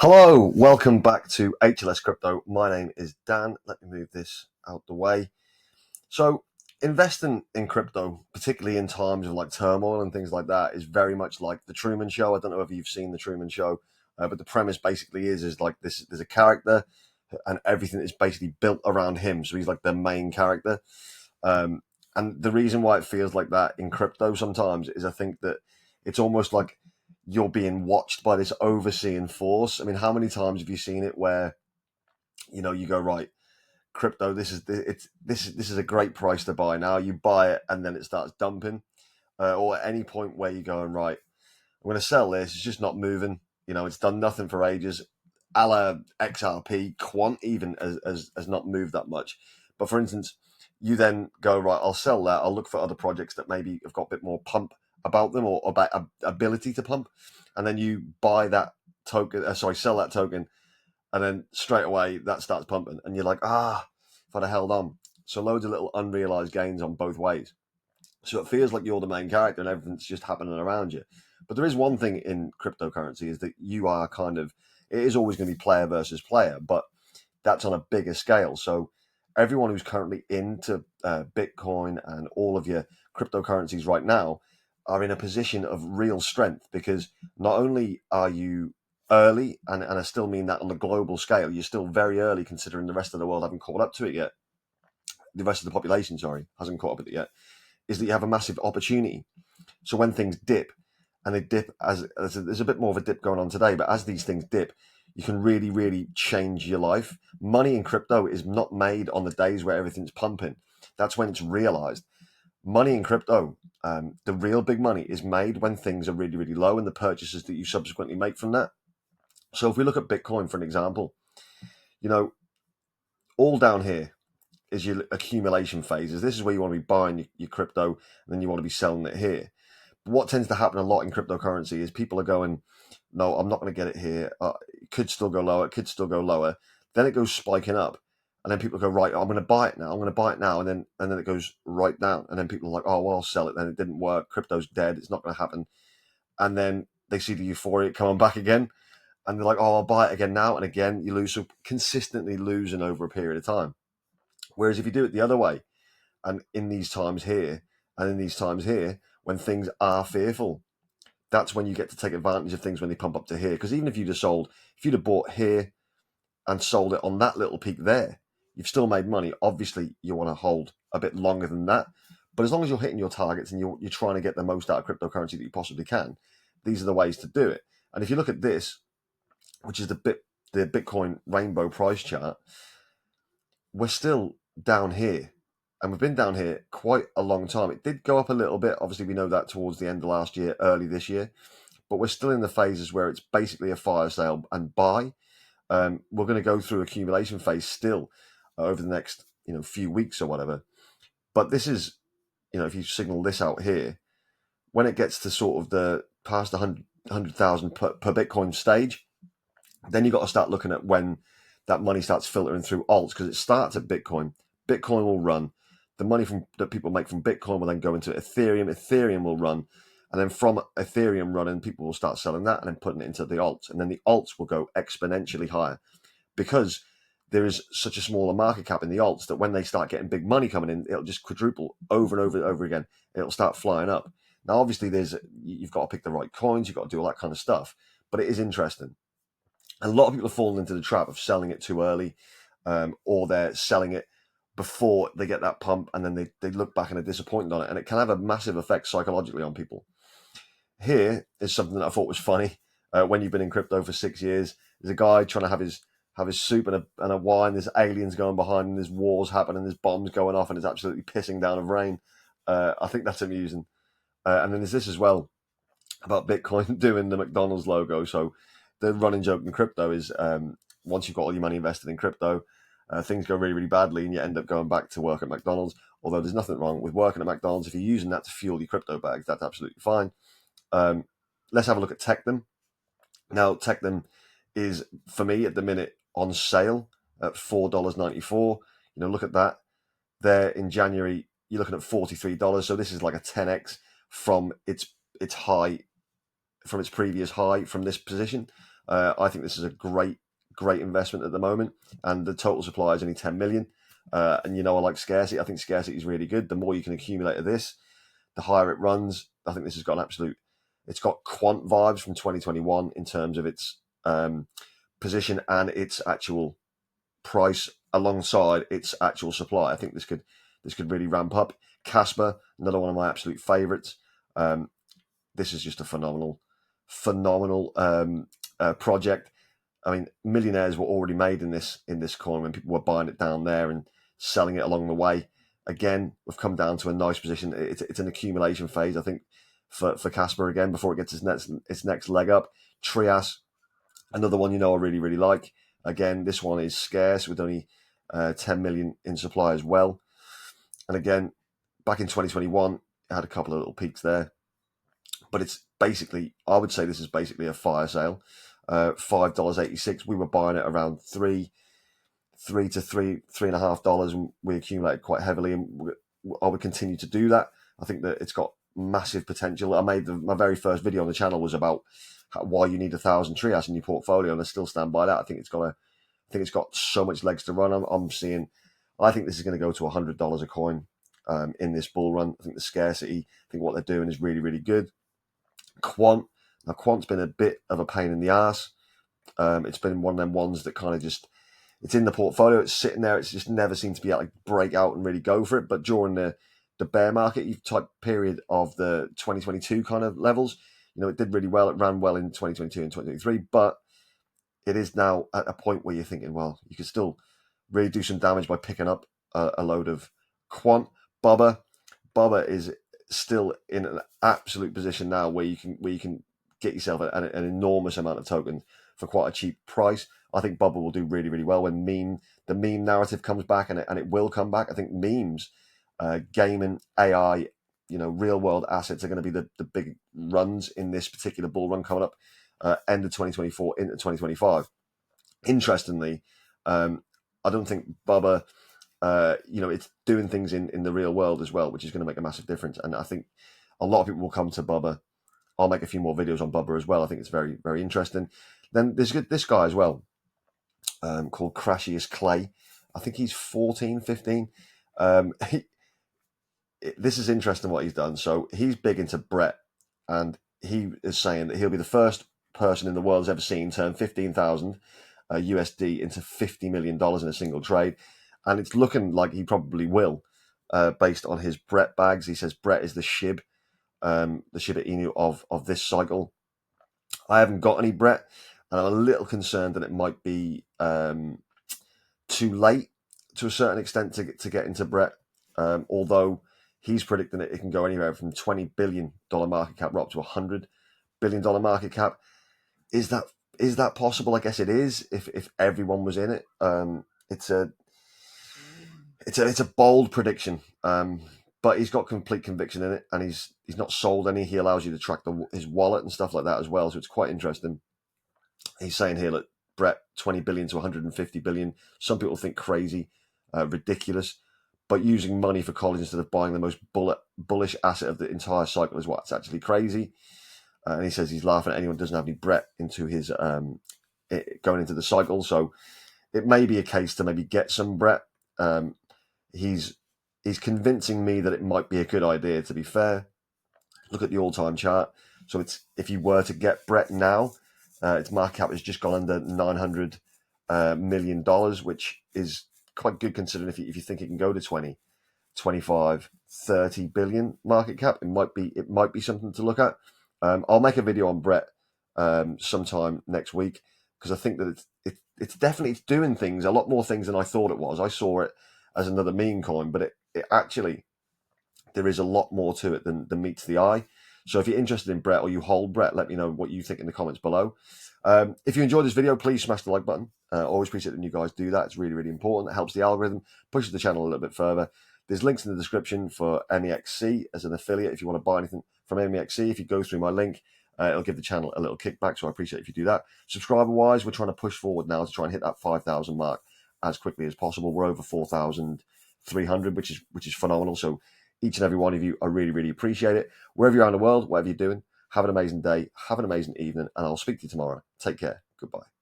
Hello, welcome back to HLS Crypto. My name is Dan. Let me move this out the way. So, investing in crypto, particularly in times of like turmoil and things like that, is very much like the Truman Show. I don't know if you've seen the Truman Show, but the premise basically is like this: there's a character, and everything is basically built around him. So he's like the main character. Um, and the reason why it feels like that in crypto sometimes is I think that it's almost like you're being watched by this overseeing force. I mean, how many times have you seen it where you go, right, crypto, this is a great price to buy now. You buy it and then it starts dumping, or at any point where you're going, right, I'm going to sell this. It's just not moving. It's done nothing for ages. A la XRP, Quant even has not moved that much. But for instance, you then go, right, I'll sell that. I'll look for other projects that maybe have got a bit more pump about them or about ability to pump. And then you buy that token, sell that token. And then straight away that starts pumping. And you're like, if I'd have held on. So loads of little unrealized gains on both ways. So it feels like you're the main character and everything's just happening around you. But there is one thing in cryptocurrency is that you are it is always going to be player versus player, but that's on a bigger scale. So everyone who's currently into Bitcoin and all of your cryptocurrencies right now are in a position of real strength because not only are you early, and I still mean that on the global scale, you're still very early considering the rest of the world haven't caught up to it yet. The rest of the population, hasn't caught up with it yet. Is that you have a massive opportunity. So when things dip, and they dip as there's a bit more of a dip going on today, but as these things dip, you can really, really change your life. Money in crypto is not made on the days where everything's pumping. That's when it's realized. Money in crypto, the real big money is made when things are really, really low and the purchases that you subsequently make from that. So if we look at Bitcoin, for an example, all down here is your accumulation phases. This is where you want to be buying your crypto and then you want to be selling it here. But what tends to happen a lot in cryptocurrency is people are going, no, I'm not going to get it here. It could still go lower. It could still go lower. Then it goes spiking up. And then people go, right, I'm going to buy it now. I'm going to buy it now. And then it goes right down. And then people are like, oh, well, I'll sell it. Then it didn't work. Crypto's dead. It's not going to happen. And then they see the euphoria coming back again. And they're like, oh, I'll buy it again now. And again, you lose. So consistently losing over a period of time. Whereas if you do it the other way, and in these times here, and in these times here, when things are fearful, that's when you get to take advantage of things when they pump up to here. Because even if if you'd have bought here and sold it on that little peak there, you've still made money. Obviously, you want to hold a bit longer than that. But as long as you're hitting your targets and you're trying to get the most out of cryptocurrency that you possibly can, these are the ways to do it. And if you look at this, which is the Bitcoin rainbow price chart, we're still down here. And we've been down here quite a long time. It did go up a little bit. Obviously, we know that towards the end of last year, early this year. But we're still in the phases where it's basically a fire sale and buy. We're going to go through accumulation phase still over the next few weeks or whatever. But this is, if you signal this out here, when it gets to sort of the past 100,000 per Bitcoin stage, then you've got to start looking at when that money starts filtering through alts, because it starts at Bitcoin. Bitcoin will run. The money that people make from Bitcoin will then go into Ethereum. Ethereum will run. And then from Ethereum running, people will start selling that and then putting it into the alts. And then the alts will go exponentially higher because there is such a smaller market cap in the alts that when they start getting big money coming in, it'll just quadruple over and over and over again. It'll start flying up. Now, obviously, you've got to pick the right coins. You've got to do all that kind of stuff. But it is interesting. A lot of people have fallen into the trap of selling it too early, or they're selling it before they get that pump, and then they look back and are disappointed on it, and it can have a massive effect psychologically on people. Here is something that I thought was funny. When you've been in crypto for 6 years, there's a guy trying to have his soup and a wine. There's aliens going behind him. There's wars happening. There's bombs going off, and it's absolutely pissing down of rain. I think that's amusing. And then there's this as well about Bitcoin doing the McDonald's logo. So the running joke in crypto is once you've got all your money invested in crypto, things go really, really badly and you end up going back to work at McDonald's. Although there's nothing wrong with working at McDonald's. If you're using that to fuel your crypto bags, that's absolutely fine. Let's have a look at Tectum. Now, Tectum is, for me, at the minute on sale at $4.94. Look at that. There in January, you're looking at $43. So this is like a 10x from its high, from its previous high from this position. I think this is a great investment at the moment, and the total supply is only 10 million. And I like scarcity. I think scarcity is really good. The more you can accumulate of this, the higher it runs. I think this has got an absolute. It's got quant vibes from 2021 in terms of its position and its actual price alongside its actual supply. I think this could really ramp up. Casper, another one of my absolute favourites. This is just a phenomenal project. I mean, millionaires were already made in this coin when people were buying it down there and selling it along the way. Again, we've come down to a nice position. It's an accumulation phase, I think, for Casper again before it gets its next leg up. Trias, another one I really like. Again, this one is scarce with only 10 million in supply as well. And again, back in 2021, it had a couple of little peaks there. But it's basically, I would say this is basically a fire sale. $5.86. We were buying it around $3 to $3.50, and we accumulated quite heavily, and I would continue to do that. I think that it's got massive potential. I made my very first video on the channel was about why you need 1,000 Trias in your portfolio, and I still stand by that. I think it's got so much legs to run. I think this is going to go to $100 a coin in this bull run. I think the scarcity, I think what they're doing is really good. Quant. Now, Quant's been a bit of a pain in the ass. It's been one of them ones that kind of just, it's in the portfolio, it's sitting there, it's just never seemed to be able to break out and really go for it. But during the bear market type period of the 2022 kind of levels, it did really well. It ran well in 2022 and 2023, but it is now at a point where you're thinking, well, you could still really do some damage by picking up a load of Quant. Bubba is still in an absolute position now where you can get yourself an enormous amount of tokens for quite a cheap price. I think Bubba will do really well when the meme narrative comes back, and it will come back. I think memes, gaming, AI, real world assets are going to be the big runs in this particular bull run coming up end of 2024 into 2025. Interestingly, I don't think Bubba, it's doing things in the real world as well, which is going to make a massive difference. And I think a lot of people will come to Bubba. I'll make a few more videos on Bubba as well. I think it's very, very interesting. Then there's this guy as well, called Crashius Clay. I think he's 14, 15. This is interesting what he's done. So he's big into Brett, and he is saying that he'll be the first person in the world who's ever seen turn 15,000 USD into $50 million in a single trade. And it's looking like he probably will, based on his Brett bags. He says Brett is the Shiba Inu of this cycle. I haven't got any Brett, and I'm a little concerned that it might be too late to a certain extent to get into Brett. Although he's predicting that it can go anywhere from $20 billion market cap right up to $100 billion market cap. Is that possible? I guess it is if everyone was in it. It's a bold prediction, but he's got complete conviction in it, and he's not sold any. He allows you to track his wallet and stuff like that as well, so it's quite interesting. He's saying here, look, Brett, 20 billion to 150 billion. Some people think crazy, ridiculous, but using money for college instead of buying the most bullish asset of the entire cycle is what's actually crazy. And he says he's laughing at anyone who doesn't have any Brett into his going into the cycle. So it may be a case to maybe get some Brett. He's convincing me that it might be a good idea, to be fair. Look at the all-time chart. So it's, if you were to get Brett now, its market cap has just gone under $900 million, which is quite good considering if you think it can go to 20, 25, 30 billion market cap. It might be something to look at. I'll make a video on Brett sometime next week, because I think that it's definitely doing things, a lot more things than I thought it was. I saw it as another meme coin, but it actually, there is a lot more to it than meets the eye. So if you're interested in Brett or you hold Brett, let me know what you think in the comments below. If you enjoyed this video, please smash the like button. Always appreciate when you guys do that. It's really important. It helps the algorithm, pushes the channel a little bit further. There's links in the description for MEXC as an affiliate. If you want to buy anything from MEXC, if you go through my link, it'll give the channel a little kickback, so I appreciate if you do that. Subscriber-wise, we're trying to push forward now to try and hit that 5,000 mark as quickly as possible. We're over 4,300, which is phenomenal. So each and every one of you, I really appreciate it. Wherever you're around the world, whatever you're doing, have an amazing day, have an amazing evening, and I'll speak to you tomorrow. Take care. Goodbye.